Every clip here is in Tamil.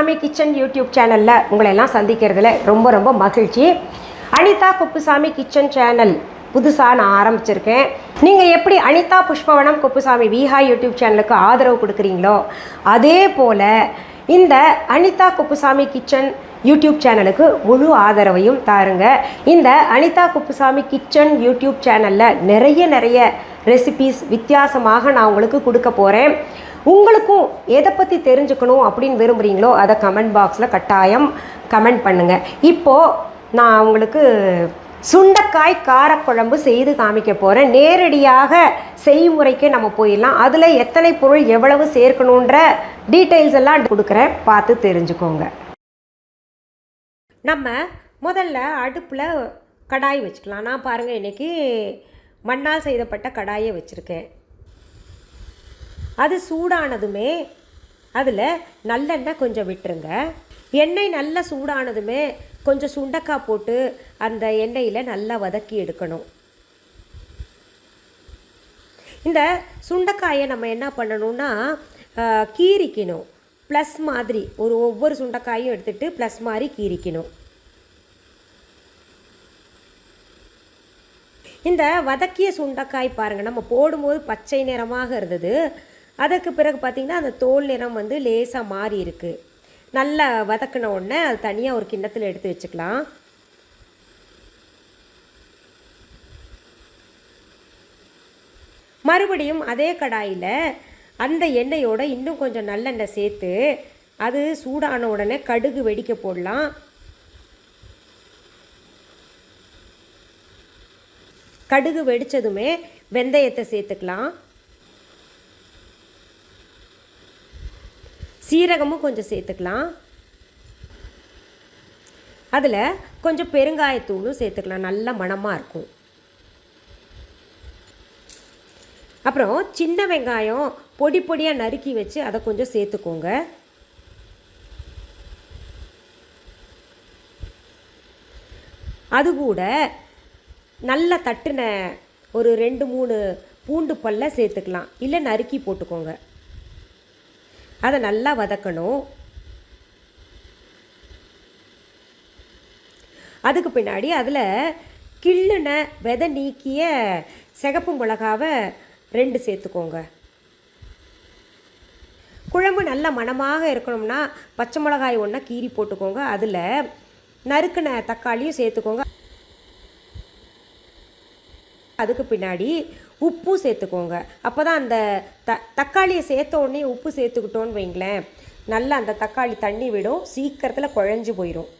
குப்புசாமி கிச்சன் யூடியூப் சேனலில் உங்களை எல்லாம் சந்திக்கிறதுல ரொம்ப ரொம்ப மகிழ்ச்சி. அனிதா குப்புசாமி கிச்சன் சேனல் புதுசாக நான் ஆரம்பிச்சிருக்கேன். நீங்கள் எப்படி அனிதா புஷ்பவனம் குப்புசாமி விஹா யூடியூப் சேனலுக்கு ஆதரவு கொடுக்குறீங்களோ அதே போல் இந்த அனிதா குப்புசாமி கிச்சன் யூடியூப் சேனலுக்கு முழு ஆதரவையும் தாருங்க. இந்த அனிதா குப்புசாமி கிச்சன் யூடியூப் சேனலில் நிறைய ரெசிபீஸ் வித்தியாசமாக நான் உங்களுக்கு கொடுக்க போகிறேன். உங்களுக்கும் எதை பற்றி தெரிஞ்சுக்கணும் அப்படின்னு விரும்புகிறீங்களோ அதை கமெண்ட் பாக்ஸில் கட்டாயம் கமெண்ட் பண்ணுங்கள். இப்போது நான் உங்களுக்கு சுண்டைக்காய் காரக்குழம்பு செய்து காமிக்க போகிறேன். நேரடியாக செய்முறைக்கு நம்ம போயிடலாம். அதில் எத்தனை பொருள் எவ்வளவு சேர்க்கணுன்ற டீட்டெயில்ஸ் எல்லாம் கொடுக்குறேன், பார்த்து தெரிஞ்சுக்கோங்க. நம்ம முதல்ல அடுப்பில் கடாய் வச்சுக்கலாம். நான் பாருங்கள் இன்றைக்கி மண்ணால் செய்தப்பட்ட கடாயை வச்சுருக்கேன். அது சூடானதுமே அதில் நல்லெண்ணெய் கொஞ்சம் விட்டுருங்க. எண்ணெய் நல்லா சூடானதுமே கொஞ்சம் சுண்டைக்காய் போட்டு அந்த எண்ணெயில் நல்லா வதக்கி எடுக்கணும். இந்த சுண்டைக்காயை நம்ம என்ன பண்ணணும்னா கீரிக்கணும். ப்ளஸ் மாதிரி ஒவ்வொரு சுண்டைக்காயும் எடுத்துகிட்டு ப்ளஸ் மாதிரி கீரிக்கணும். இந்த வதக்கிய சுண்டைக்காய் பாருங்கள், நம்ம போடும்போது பச்சை நிறமாக இருந்தது. அதற்கு பிறகு பார்த்திங்கன்னா அந்த தோல் நிறம் வந்து லேசாக மாறி இருக்குது. நல்லா வதக்கின உடனே அது தனியாக ஒரு கிண்ணத்தில் எடுத்து வச்சுக்கலாம். மறுபடியும் அதே கடாயில் அந்த எண்ணெயோடு இன்னும் கொஞ்சம் நல்லெண்ணெய் சேர்த்து அது சூடான உடனே கடுகு வெடிக்க போடலாம். கடுகு வெடித்ததுமே வெந்தயத்தை சேர்த்துக்கலாம். சீரகமும் கொஞ்சம் சேர்த்துக்கலாம். அதில் கொஞ்சம் பெருங்காயத்தூளும் சேர்த்துக்கலாம், நல்ல மணமாக இருக்கும். அப்புறம் சின்ன வெங்காயம் பொடி பொடியாக நறுக்கி வச்சு அதை கொஞ்சம் சேர்த்துக்கோங்க. அது கூட நல்லா தட்டுன ஒரு 2-3 பூண்டு பல்ல சேர்த்துக்கலாம், இல்லை நறுக்கி போட்டுக்கோங்க. அதை நல்லா வதக்கணும். அதுக்கு பின்னாடி அதில் கிள்ளுன விதை நீக்கிய சிகப்பு மிளகாவை 2 சேர்த்துக்கோங்க. குழம்பு நல்ல மணமாக இருக்கணும்னா பச்சை மிளகாய் ஒன்றா கீறி போட்டுக்கோங்க. அதில் நறுக்கின தக்காளியும் சேர்த்துக்கோங்க. அதுக்கு பின்னாடி உப்பு சேர்த்துக்கோங்க. அப்போ தான் அந்த தக்காளியை சேர்த்த உடனே உப்பு சேர்த்துக்கிட்டோன்னு வைங்களேன், நல்லா அந்த தக்காளி தண்ணி விடும், சீக்கிரத்தில் குழஞ்சி போயிடும்.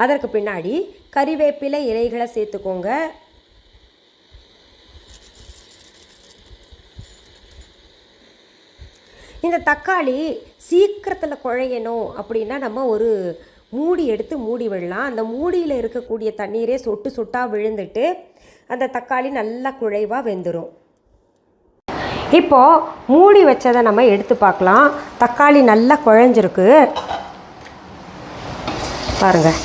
அதற்கு பின்னாடி கறிவேப்பிலை இலைகளை சேர்த்துக்கோங்க. இந்த தக்காளி சீக்கிரத்தில் குழையணும் அப்படின்னா நம்ம ஒரு மூடி எடுத்து மூடி விடலாம். அந்த மூடியில் இருக்கக்கூடிய தண்ணீரே சொட்டு சொட்டாக விழுந்துட்டு அந்த தக்காளி நல்லா குழைவாக வெந்துடும். இப்போது மூடி வச்சதை நம்ம எடுத்து பார்க்கலாம். தக்காளி நல்லா குழஞ்சிருக்கு பாருங்கள்.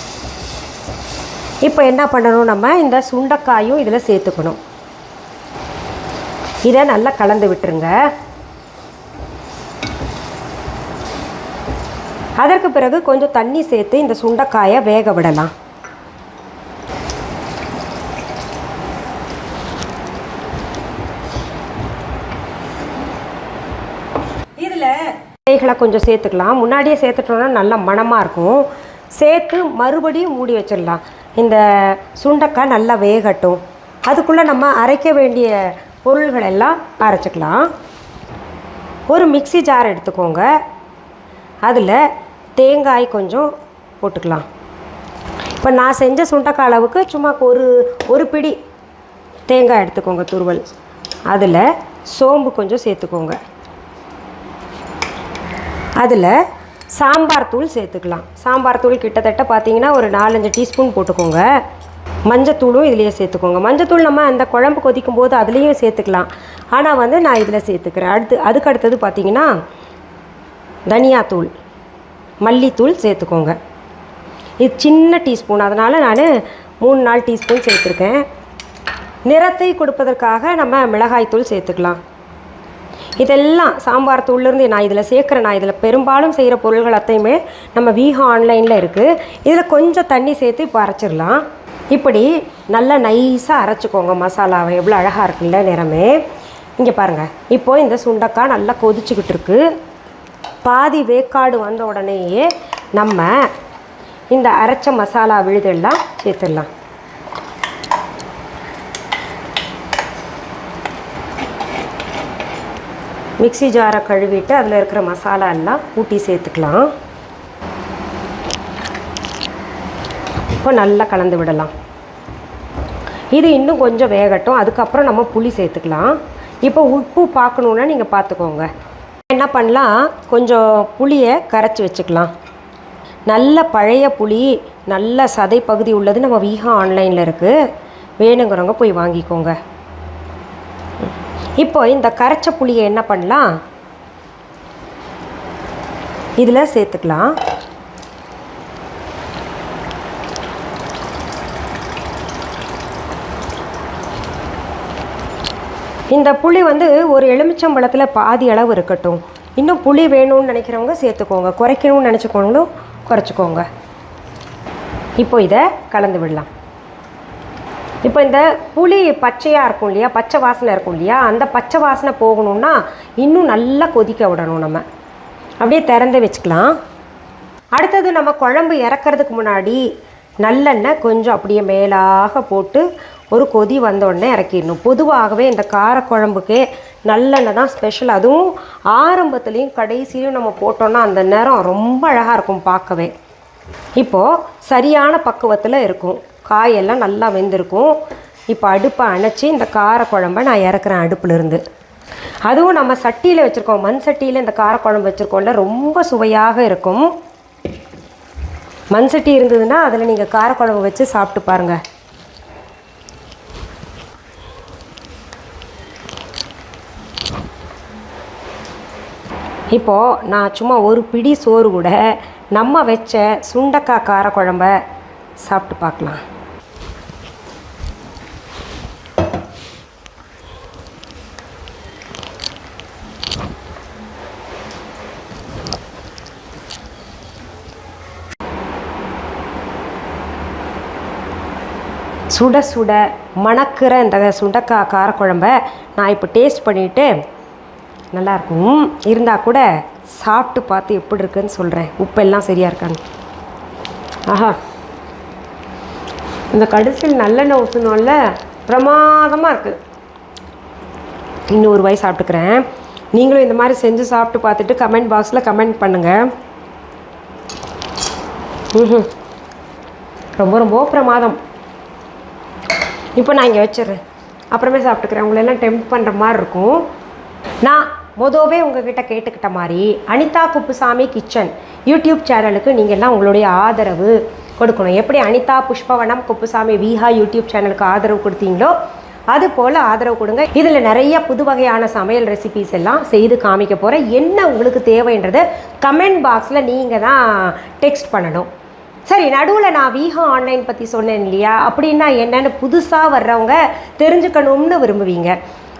இப்போ என்ன பண்ணணும், நம்ம இந்த சுண்டைக்காயும் இதில் சேர்த்துக்கணும். இதை நல்லா கலந்து விட்டுருங்க. அதற்கு பிறகு கொஞ்சம் தண்ணி சேர்த்து இந்த சுண்டைக்காயை வேக விடலாம். இதில் இலைகளை கொஞ்சம் சேர்த்துக்கலாம். முன்னாடியே சேர்த்துட்டோன்னா நல்ல மணமாக இருக்கும். சேர்த்து மறுபடியும் மூடி வச்சிடலாம். இந்த சுண்டைக்காய் நல்லா வேகட்டும். அதுக்குள்ளே நம்ம அரைக்க வேண்டிய பொருள்கள் எல்லாம் அரைச்சிக்கலாம். ஒரு மிக்ஸி ஜார் எடுத்துக்கோங்க. அதில் தேங்காய் கொஞ்சம் போட்டுக்கலாம். இப்போ நான் செஞ்ச சுண்டைக்காய் அளவுக்கு சும்மா ஒரு பிடி தேங்காய் எடுத்துக்கோங்க துருவல். அதில் சோம்பு கொஞ்சம் சேர்த்துக்கோங்க. அதில் சாம்பார் தூள் சேர்த்துக்கலாம். சாம்பார் தூள் கிட்டத்தட்ட பார்த்தீங்கன்னா ஒரு 4-5 டீஸ்பூன் போட்டுக்கோங்க. மஞ்சத்தூளும் இதிலையே சேர்த்துக்கோங்க. மஞ்சத்தூள் நம்ம அந்த குழம்பு கொதிக்கும் போது அதுலேயும் சேர்த்துக்கலாம். ஆனால் வந்து நான் இதில் சேர்த்துக்கிறேன். அதுக்கு அடுத்தது பார்த்திங்கன்னா தனியாத்தூள், மல்லித்தூள் சேர்த்துக்கோங்க. இது சின்ன டீஸ்பூன், அதனால் நான் 3-4 டீஸ்பூன் சேர்த்துருக்கேன். நிறத்தை கொடுப்பதற்காக நம்ம மிளகாய்த்தூள் சேர்த்துக்கலாம். இதெல்லாம் சாம்பார் தூள்லேருந்து நான் இதில் சேர்க்குறேன். நான் இதில் பெரும்பாலும் செய்கிற பொருள்கள் அத்தையுமே நம்ம வீஹா ஆன்லைனில் இருக்குது. இதில் கொஞ்சம் தண்ணி சேர்த்து இப்போ அரைச்சிடலாம். இப்படி நல்லா நைஸாக அரைச்சிக்கோங்க மசாலாவை. எவ்வளோ அழகாக இருக்குல்ல நிறமே. இங்கே பாருங்கள், இப்போது இந்த சுண்டைக்காய் நல்லா கொதிச்சுக்கிட்டு இருக்கு. பாதி வேக்காடு வந்த உடனேயே நம்ம இந்த அரைச்ச மசாலா விழுதெல்லாம் சேர்த்துடலாம். மிக்ஸி ஜாரை கழுவிட்டு அதில் இருக்கிற மசாலா எல்லாம் ஊட்டி சேர்த்துக்கலாம். இப்போ நல்லா கலந்து விடலாம். இது இன்னும் கொஞ்சம் வேகட்டும். அதுக்கப்புறம் நம்ம புளி சேர்த்துக்கலாம். இப்போ உப்பு பார்க்கணுன்னா நீங்கள் பார்த்துக்கோங்க. என்ன பண்ணலாம், கொஞ்சம் புளியை கரைச்சி வச்சுக்கலாம். நல்ல பழைய புளி, நல்ல சதை பகுதி உள்ளது நம்ம வீஹா ஆன்லைனில் இருக்குது. வேணுங்கிறவங்க போய் வாங்கிக்கோங்க. இப்போ இந்த கரைச்ச புளியை என்ன பண்ணலாம், இதில் சேர்த்துக்கலாம். இந்த புளி வந்து ஒரு எலுமிச்சம்பழத்தில் பாதி அளவு இருக்கட்டும். இன்னும் புளி வேணும்னு நினைக்கிறவங்க சேர்த்துக்கோங்க, குறைக்கணும்னு நினச்சிக்கோங்களும் குறைச்சிக்கோங்க. இப்போ இதை கலந்து விடலாம். இப்போ இந்த புளி பச்சையாக இருக்கும் இல்லையா, பச்சை வாசனை இருக்கும் இல்லையா, அந்த பச்சை வாசனை போகணுன்னா இன்னும் நல்லா கொதிக்க விடணும். நம்ம அப்படியே திறந்து வச்சுக்கலாம். அடுத்தது நம்ம குழம்பு இறக்கிறதுக்கு முன்னாடி நல்லெண்ணெய் கொஞ்சம் அப்படியே மேலாக போட்டு ஒரு கொதி வந்தோடனே இறக்கிடணும். பொதுவாகவே இந்த காரக்குழம்புக்கே நல்லெண்ணெய் தான் ஸ்பெஷல். அதுவும் ஆரம்பத்துலேயும் கடைசியிலையும் நம்ம போட்டோன்னா அந்த நேரம் ரொம்ப அழகாக இருக்கும் பார்க்கவே. இப்போது சரியான பக்குவத்தில் இருக்கும், காயெல்லாம் நல்லா வெந்திருக்கும். இப்போ அடுப்பை அணைச்சி இந்த காரக்குழம்பை நான் இறக்குறேன் அடுப்புலேருந்து. அதுவும் நம்ம சட்டியில் வச்சுருக்கோம், மண் சட்டியில் இந்த காரக்குழம்பு வச்சுருக்கோம்ல, ரொம்ப சுவையாக இருக்கும். மண் சட்டி இருந்ததுன்னா அதில் நீங்கள் காரக்குழம்பு வச்சு சாப்பிட்டு பாருங்கள். இப்போது நான் சும்மா ஒரு பிடி சோறு கூட நம்ம வச்ச சுண்டைக்காய் காரக்குழம்ப சாப்பிட்டு பார்க்கலாம். சுட சுட மணக்கிற இந்த சுண்டைக்காய் காரக்குழம்ப நான் இப்போ டேஸ்ட் பண்ணிவிட்டு நல்லாயிருக்கும். இருந்தால் கூட சாப்பிட்டு பார்த்து எப்படி இருக்குன்னு சொல்கிறேன், உப்பெல்லாம் சரியாக இருக்கான்னு. ஆஹா, இந்த கடைசியில் நல்லெண்ணெய் ஊற்றணும்ல, பிரமாதமாக இருக்குது. இன்னும் ஒரு வாய் சாப்பிட்டுக்கிறேன். நீங்களும் இந்த மாதிரி செஞ்சு சாப்பிட்டு பார்த்துட்டு கமெண்ட் பாக்ஸில் கமெண்ட் பண்ணுங்கள். ரொம்ப ரொம்ப பிரமாதம். இப்போ நான் இங்கே வச்சிடுறேன், அப்புறமே சாப்பிட்டுக்கிறேன். உங்களெல்லாம் டெம்ப்ட் பண்ணுற மாதிரி இருக்கும். நான் மொதவே உங்ககிட்ட கேட்டுக்கிட்ட மாதிரி அனிதா குப்புசாமி கிச்சன் யூடியூப் சேனலுக்கு நீங்கள்லாம் உங்களுடைய ஆதரவு கொடுக்கணும். எப்படி அனிதா புஷ்பவனம் குப்புசாமி வீஹா யூடியூப் சேனலுக்கு ஆதரவு கொடுத்தீங்களோ அது போல் ஆதரவு கொடுங்க. இதில் நிறைய புது வகையான சமையல் ரெசிபீஸ் எல்லாம் செய்து காமிக்க போகிறேன். என்ன உங்களுக்கு தேவைன்றதை கமெண்ட் பாக்ஸில் நீங்கள் தான் டெக்ஸ்ட் பண்ணணும். சரி, நடுவில் நான் வீஹா ஆன்லைன் பற்றி சொன்னேன் இல்லையா, அப்படின்னா என்னென்னு புதுசாக வர்றவங்க தெரிஞ்சுக்கணும்னு விரும்புவீங்க.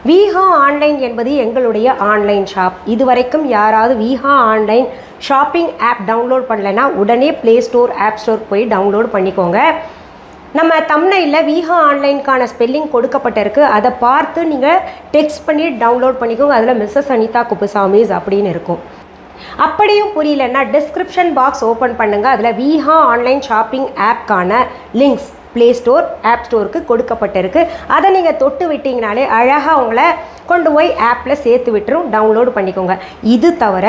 வீஹா ஆன்லைன் என்பது எங்களுடைய ஆன்லைன் ஷாப். இதுவரைக்கும் யாராவது Veeha online shopping app download பண்ணலைன்னா உடனே ப்ளே ஸ்டோர் ஆப் ஸ்டோர் போய் டவுன்லோட் பண்ணிக்கோங்க. நம்ம தம்ப்நெயிலில் வீஹா ஆன்லைனுக்கான ஸ்பெல்லிங் கொடுக்கப்பட்டிருக்கு, அதை பார்த்து நீங்கள் டெக்ஸ்ட் பண்ணி டவுன்லோட் பண்ணிக்கோங்க. அதில் மிஸ்ஸஸ் அனிதா குப்புசாமிஸ் அப்படின்னு இருக்கும். அப்படியும் புரியலன்னா டிஸ்கிரிப்ஷன் பாக்ஸ் ஓப்பன் பண்ணுங்கள். அதில் வீஹா ஆன்லைன் ஷாப்பிங் ஆப்க்கான லிங்க்ஸ் ப்ளே ஸ்டோர் ஆப் ஸ்டோருக்கு கொடுக்கப்பட்டிருக்கு. அதை நீங்கள் தொட்டு விட்டிங்கனாலே அழகாக உங்களை கொண்டு போய் ஆப்பில் சேர்த்து விட்டுரும். டவுன்லோடு பண்ணிக்கோங்க. இது தவிர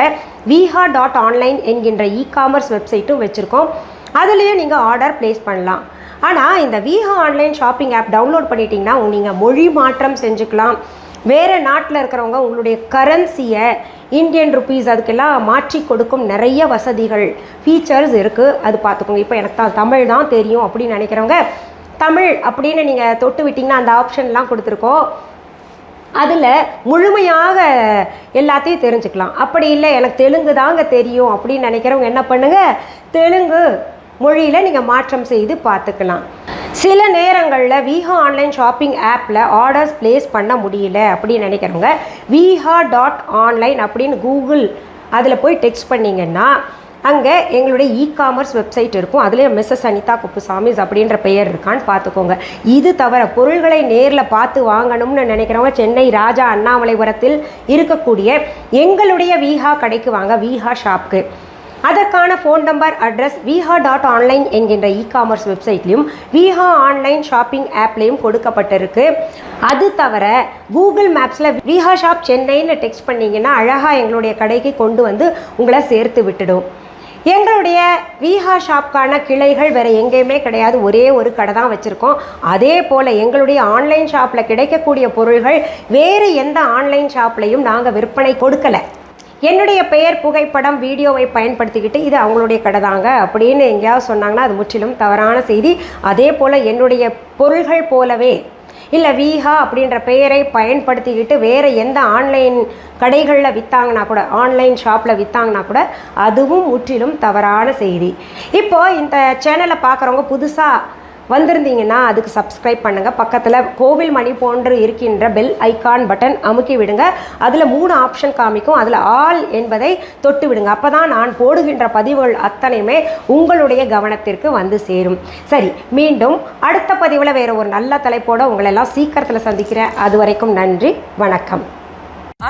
வீஹா.ஆன்லைன் என்கின்ற இ-காமர்ஸ் வெப்சைட்டும் வச்சுருக்கோம். அதுலேயும் நீங்கள் ஆர்டர் ப்ளேஸ் பண்ணலாம். ஆனால் இந்த Veeha online shopping app download பண்ணிட்டீங்கன்னா நீங்கள் மொழி மாற்றம் செஞ்சுக்கலாம். வேறு நாட்டில் இருக்கிறவங்க உங்களுடைய கரன்சியை இந்தியன் ருப்பீஸ் அதுக்கெல்லாம் மாற்றி கொடுக்கும் நிறைய வசதிகள் ஃபீச்சர்ஸ் இருக்குது. அது பார்த்துக்கோங்க. இப்போ எனக்கு தமிழ் தான் தெரியும் அப்படின்னு நினைக்கிறவங்க தமிழ் அப்படின்னு நீங்கள் தொட்டு விட்டிங்கன்னா அந்த ஆப்ஷன்லாம் கொடுத்துருக்கோம். அதில் முழுமையாக எல்லாத்தையும் தெரிஞ்சுக்கலாம். அப்படி இல்லை எனக்கு தெலுங்கு தாங்க தெரியும் அப்படின்னு நினைக்கிறவங்க என்ன பண்ணுங்கள், தெலுங்கு மொழியில் நீங்கள் மாற்றம் செய்து பார்த்துக்கலாம். சில நேரங்களில் விஹா ஆன்லைன் ஷாப்பிங் ஆப்பில் ஆர்டர்ஸ் ப்ளேஸ் பண்ண முடியல அப்படின்னு நினைக்கிறவங்க viha.online அப்படின்னு கூகுள் அதில் போய் டெக்ஸ்ட் பண்ணிங்கன்னா அங்கே எங்களுடைய இ-காமர்ஸ் வெப்சைட் இருக்கும். அதிலே மிஸ்ஸஸ் அனிதா குப்புசாமிஸ் அப்படின்ற பெயர் இருக்கான்னு பார்த்துக்கோங்க. இது தவிர பொருள்களை நேரில் பார்த்து வாங்கணும்னு நினைக்கிறவங்க சென்னை ராஜா அண்ணாமலைபுரத்தில் இருக்கக்கூடிய எங்களுடைய விஹா கடைக்கு வாங்க, விஹா ஷாப்க்கு. அதற்கான ஃபோன் நம்பர், அட்ரஸ் viha.online என்கின்ற இ-காமர்ஸ் வெப்சைட்லையும் விஹா ஆன்லைன் ஷாப்பிங் ஆப்லேயும் கொடுக்கப்பட்டிருக்கு. அது தவிர கூகுள் மேப்ஸில் விஹா ஷாப் சென்னைன்னு டெக்ஸ்ட் பண்ணிங்கன்னா அழகாக எங்களுடைய கடைக்கு கொண்டு வந்து உங்களை சேர்த்து விட்டுடும். எங்களுடைய விஹா ஷாப்க்கான கிளைகள் வேறு எங்கேயுமே கிடையாது, ஒரே ஒரு கடை தான் வச்சுருக்கோம். அதே போல் எங்களுடைய ஆன்லைன் ஷாப்பில் கிடைக்கக்கூடிய பொருள்கள் வேறு எந்த ஆன்லைன் ஷாப்லையும் நாங்கள் விற்பனை கொடுக்கலை. என்னுடைய பெயர், புகைப்படம், வீடியோவை பயன்படுத்திக்கிட்டு இது அவங்களுடைய கடை தாங்க அப்படின்னு எங்கேயாவது சொன்னாங்கன்னா அது முற்றிலும் தவறான செய்தி. அதே போல் என்னுடைய பொருள்கள் போலவே இல்லை விஹா அப்படின்ற பெயரை பயன்படுத்திக்கிட்டு வேறு எந்த ஆன்லைன் கடைகளில் விற்றாங்கன்னா கூட, ஆன்லைன் ஷாப்பில் விற்றாங்கன்னா கூட அதுவும் முற்றிலும் தவறான செய்தி. இப்போது இந்த சேனலை பார்க்குறவங்க புதுசாக வந்திருந்தீங்கன்னா அதுக்கு சப்ஸ்கிரைப் பண்ணுங்கள். பக்கத்தில் கோவில் மணி போன்று இருக்கின்ற பெல் ஐக்கான் பட்டன் அமுக்கி விடுங்க. அதில் 3 ஆப்ஷன் காமிக்கும், அதில் ஆல் என்பதை தொட்டு விடுங்க. அப்போ தான் நான் போடுகின்ற பதிவுகள் அத்தனையுமே உங்களுடைய கவனத்திற்கு வந்து சேரும். சரி, மீண்டும் அடுத்த பதிவில் வேறு ஒரு நல்ல தலைப்போடு உங்களெல்லாம் சீக்கிரத்தில் சந்திக்கிறேன். அது வரைக்கும் நன்றி, வணக்கம்.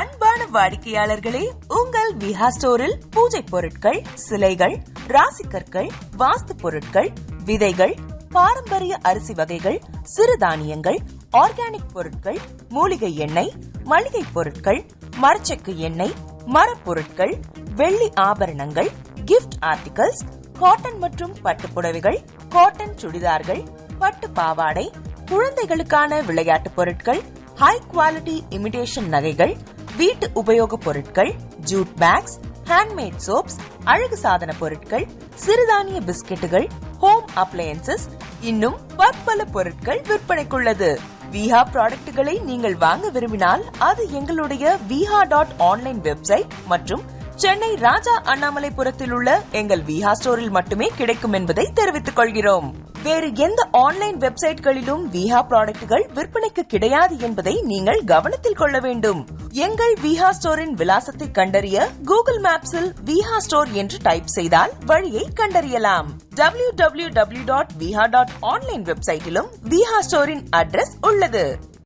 அன்பான வாடிக்கையாளர்களே, உங்கள் விஹா ஸ்டோரில் பூஜை பொருட்கள், சிலைகள், ராசிக்கற்கள், வாஸ்து பொருட்கள், விதைகள், பாரம்பரிய அரிசி வகைகள், சிறுதானியங்கள், ஆர்கானிக் பொருட்கள், மூலிகை எண்ணெய், மளிகை பொருட்கள், மரச்செக்கு எண்ணெய், மரப்பொருட்கள், வெள்ளி ஆபரணங்கள், கிஃப்ட் ஆர்டிகல்ஸ், காட்டன் மற்றும் பட்டு புடவைகள், காட்டன் சுடிதார்கள், பட்டு பாவாடை, குழந்தைகளுக்கான விளையாட்டு பொருட்கள், ஹை குவாலிட்டி இமிடேஷன் நகைகள், வீட்டு உபயோக பொருட்கள், ஜூட் பேக்ஸ், ஹேண்ட்மேட் சோப்ஸ், அழகு சாதன பொருட்கள், சிறுதானிய பிஸ்கெட்டுகள், ஹோம் அப்ளையன்சஸ், இன்னும் பற்பல பொருட்கள் விற்பனைக்குள்ளது. விஹா ப்ராடக்ட்களை நீங்கள் வாங்க விரும்பினால் அது எங்களுடைய viha.online வெப்சைட் மற்றும் சென்னை ராஜா அண்ணாமலைபுரத்தில் உள்ள எங்கள் விஹா ஸ்டோரில் மட்டுமே கிடைக்கும் என்பதை தெரிவித்துக் கொள்கிறோம். வேறு எந்த ஆன்லைன் வெப்சைட்களிலும் விஹா ப்ராடக்ட்கள் விற்பனைக்கு கிடையாது என்பதை நீங்கள் கவனத்தில் கொள்ள வேண்டும். எங்கள் விஹா ஸ்டோரின் விலாசத்தை கண்டறிய கூகுள் மேப்ஸில் விஹா ஸ்டோர் என்று டைப் செய்தால் வழியை கண்டறியலாம். www.viha.online வெப்சைட்டிலும் விஹா ஸ்டோரின் அட்ரஸ் உள்ளது.